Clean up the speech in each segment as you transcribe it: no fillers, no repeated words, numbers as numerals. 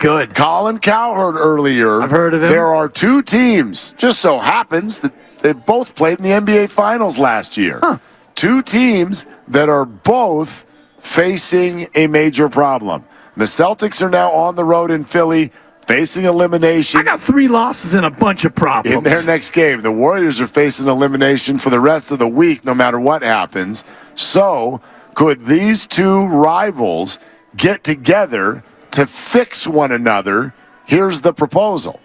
Good. Colin Cowherd earlier. I've heard of him. There are two teams, just so happens that they both played in the NBA Finals last year. Huh. Two teams that are both facing a major problem. The Celtics are now on the road in Philly, facing elimination. I got 3 losses and a bunch of problems. In their next game, the Warriors are facing elimination for the rest of the week, no matter what happens. So, could these two rivals get together to fix one another? Here's the proposal.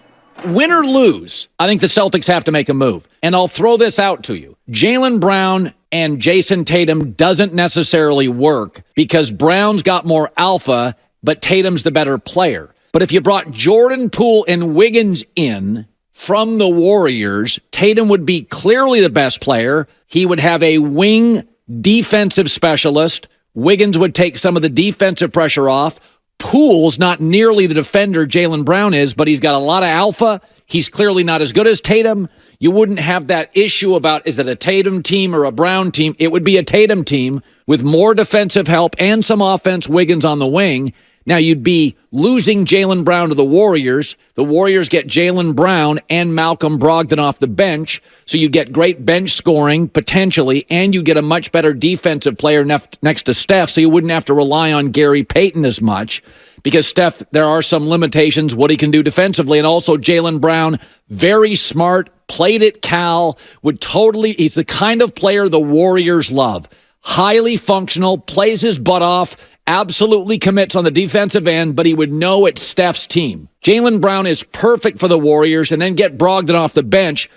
Win or lose, I think the Celtics have to make a move. And I'll throw this out to you. Jaylen Brown and Jason Tatum doesn't necessarily work because Brown's got more alpha, but Tatum's the better player. But if you brought Jordan Poole and Wiggins in from the Warriors, Tatum would be clearly the best player. He would have a wing defensive specialist. Wiggins would take some of the defensive pressure off. Poole's not nearly the defender Jaylen Brown is, but he's got a lot of alpha. He's clearly not as good as Tatum. You wouldn't have that issue about, is it a Tatum team or a Brown team? It would be a Tatum team with more defensive help and some offense, Wiggins on the wing. Now, you'd be losing Jaylen Brown to the Warriors. The Warriors get Jaylen Brown and Malcolm Brogdon off the bench, so you get great bench scoring, potentially, and you get a much better defensive player next to Steph, so you wouldn't have to rely on Gary Payton as much, because Steph, there are some limitations, what he can do defensively, and also Jaylen Brown, very smart, played at Cal, he's the kind of player the Warriors love. Highly functional, plays his butt off, absolutely commits on the defensive end, but he would know it's Steph's team. Jaylen Brown is perfect for the Warriors, and then get Brogdon off the bench.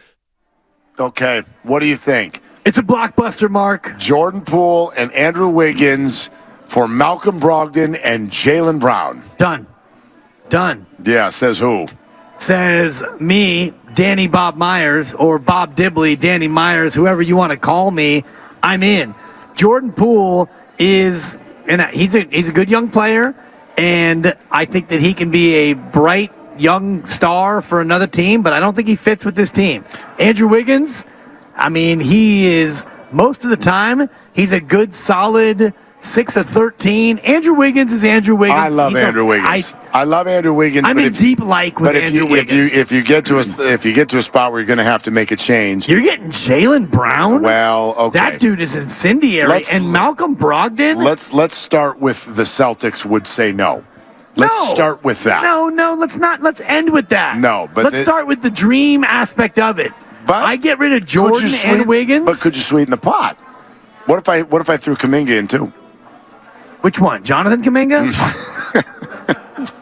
Okay, what do you think? It's a blockbuster, Mark. Jordan Poole and Andrew Wiggins for Malcolm Brogdon and Jaylen Brown. Done. Yeah, says who? Says me, Danny Bob Myers, or Bob Dibley, Danny Myers, whoever you want to call me, I'm in. Jordan Poole is... And he's a good young player, and I think that he can be a bright young star for another team, but I don't think he fits with this team. Andrew Wiggins, I mean, he is, most of the time, he's a good, solid 6 of 13. Andrew Wiggins is Andrew Wiggins. I love Andrew Wiggins. I love Andrew Wiggins. I'm in deep like with Andrew Wiggins. If you get to a spot where you're going to have to make a change, you're getting Jaylen Brown. Well, okay, that dude is incendiary. And Malcolm Brogdon. Let's start with the Celtics would say no. Let's start with that. No, let's not. Let's end with that. No, but let's start with the dream aspect of it. But I get rid of Jordan and Wiggins. But could you sweeten the pot? What if I threw Kuminga in too? Which one? Jonathan Kuminga?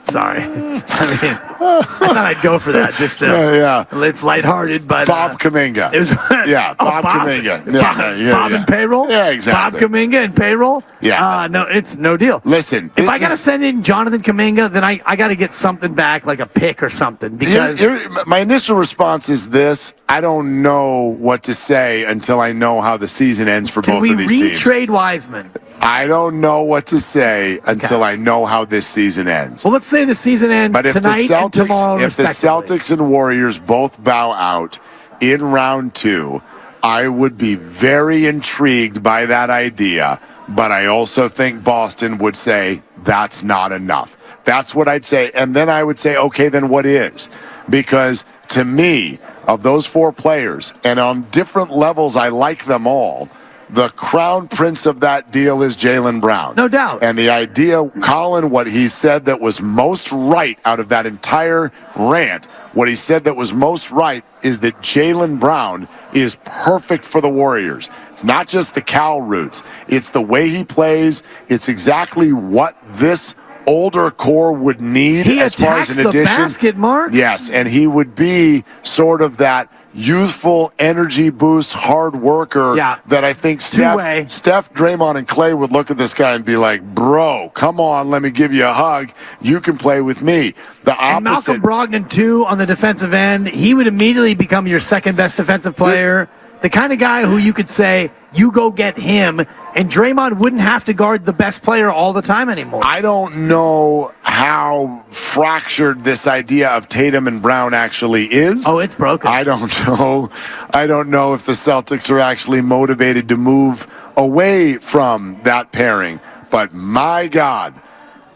Sorry. I mean, I thought I'd go for that. Just it's lighthearted, but Bob Kuminga. It was Bob Kuminga. Bob and payroll. Yeah, exactly. Bob Kuminga and payroll. Yeah. No, it's no deal. Listen, if I gotta send in Jonathan Kuminga, then I got to get something back, like a pick or something. Because my initial response is this: I don't know what to say until I know how the season ends for both of these teams. Can we re-trade Wiseman? I don't know what to say until I know how this season ends. Well, let's say the season ends tonight and tomorrow, if the Celtics and Warriors both bow out in round 2, I would be very intrigued by that idea. But I also think Boston would say that's not enough. That's what I'd say. And then I would say, okay, then what is? Because to me, of those 4 players, and on different levels, I like them all, the crown prince of that deal is Jaylen Brown. No doubt. And the idea, Colin, what he said that was most right out of that entire rant, what he said that was most right is that Jaylen Brown is perfect for the Warriors. It's not just the Cal roots. It's the way he plays. It's exactly what this older core would need as far as an addition. He attacks the basket, Mark. Yes, and he would be sort of that youthful energy boost, hard worker that I think Steph, Draymond, and Clay would look at this guy and be like, bro, come on, let me give you a hug. You can play with me. The opposite. And Malcolm Brogdon, too, on the defensive end, he would immediately become your second best defensive player. The kind of guy who you could say, you go get him, and Draymond wouldn't have to guard the best player all the time anymore. I don't know how fractured this idea of Tatum and Brown actually is. Oh, it's broken. I don't know. I don't know if the Celtics are actually motivated to move away from that pairing. But my God,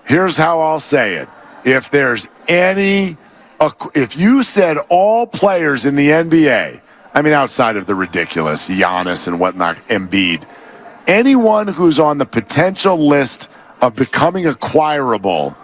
here's how I'll say it. if there's if you said all players in the NBA, I mean, outside of the ridiculous Giannis and whatnot, Embiid, anyone who's on the potential list of becoming acquirable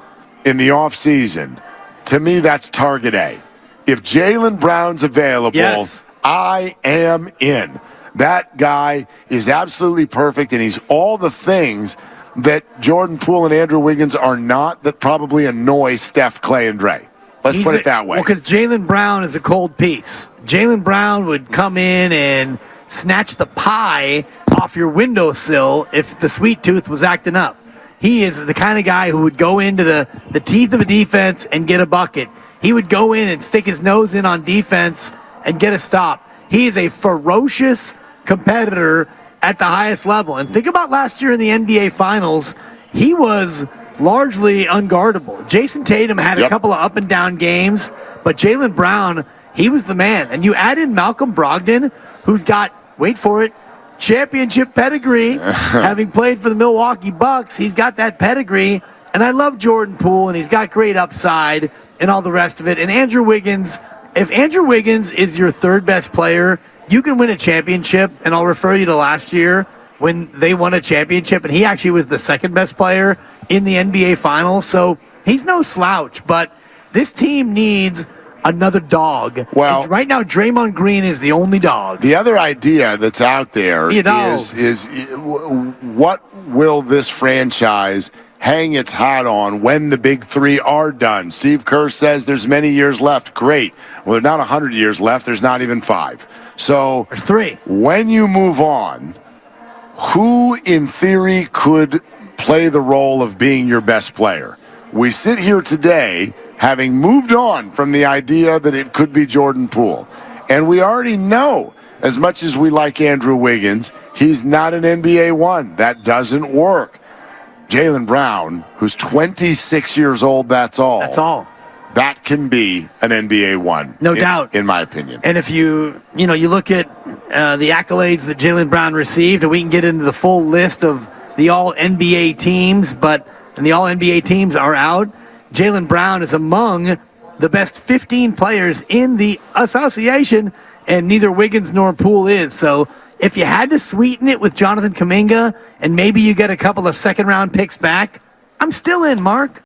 in the offseason, to me, that's target A. If Jaylen Brown's available, yes, I am in. That guy is absolutely perfect, and he's all the things that Jordan Poole and Andrew Wiggins are not, that probably annoy Steph, Clay, and Dre. Let's put it that way. Well, because Jaylen Brown is a cold piece. Jaylen Brown would come in and snatch the pie off your windowsill if the sweet tooth was acting up. He is the kind of guy who would go into the teeth of a defense and get a bucket. He would go in and stick his nose in on defense and get a stop. He is a ferocious competitor at the highest level. And think about last year in the NBA Finals. He was largely unguardable. Jason Tatum had a couple of up and down games, but Jaylen Brown, he was the man. And you add in Malcolm Brogdon, who's got, wait for it, championship pedigree, having played for the Milwaukee Bucks. He's got that pedigree. And I love Jordan Poole, and he's got great upside and all the rest of it. And Andrew Wiggins, if Andrew Wiggins is your third best player, you can win a championship. And I'll refer you to last year when they won a championship, and he actually was the second best player in the NBA Finals. So he's no slouch, but this team needs another dog. Well, and right now, Draymond Green is the only dog. The other idea that's out there is what will this franchise hang its hat on when the big three are done? Steve Kerr says there's many years left. Great. Well, there's not 100 years left. There's not even 5. So there's 3. When you move on, who in theory could play the role of being your best player? We sit here today having moved on from the idea that it could be Jordan Poole. And we already know, as much as we like Andrew Wiggins, he's not an NBA one. That doesn't work. Jaylen Brown, who's 26 years old, that's all. That's all. That can be an NBA one. No doubt. In my opinion. And if you look at the accolades that Jaylen Brown received, and we can get into the full list of the all-NBA teams, and the all-NBA teams are out, Jaylen Brown is among the best 15 players in the association, and neither Wiggins nor Poole is. So if you had to sweeten it with Jonathan Kuminga, and maybe you get a couple of second-round picks back, I'm still in, Mark.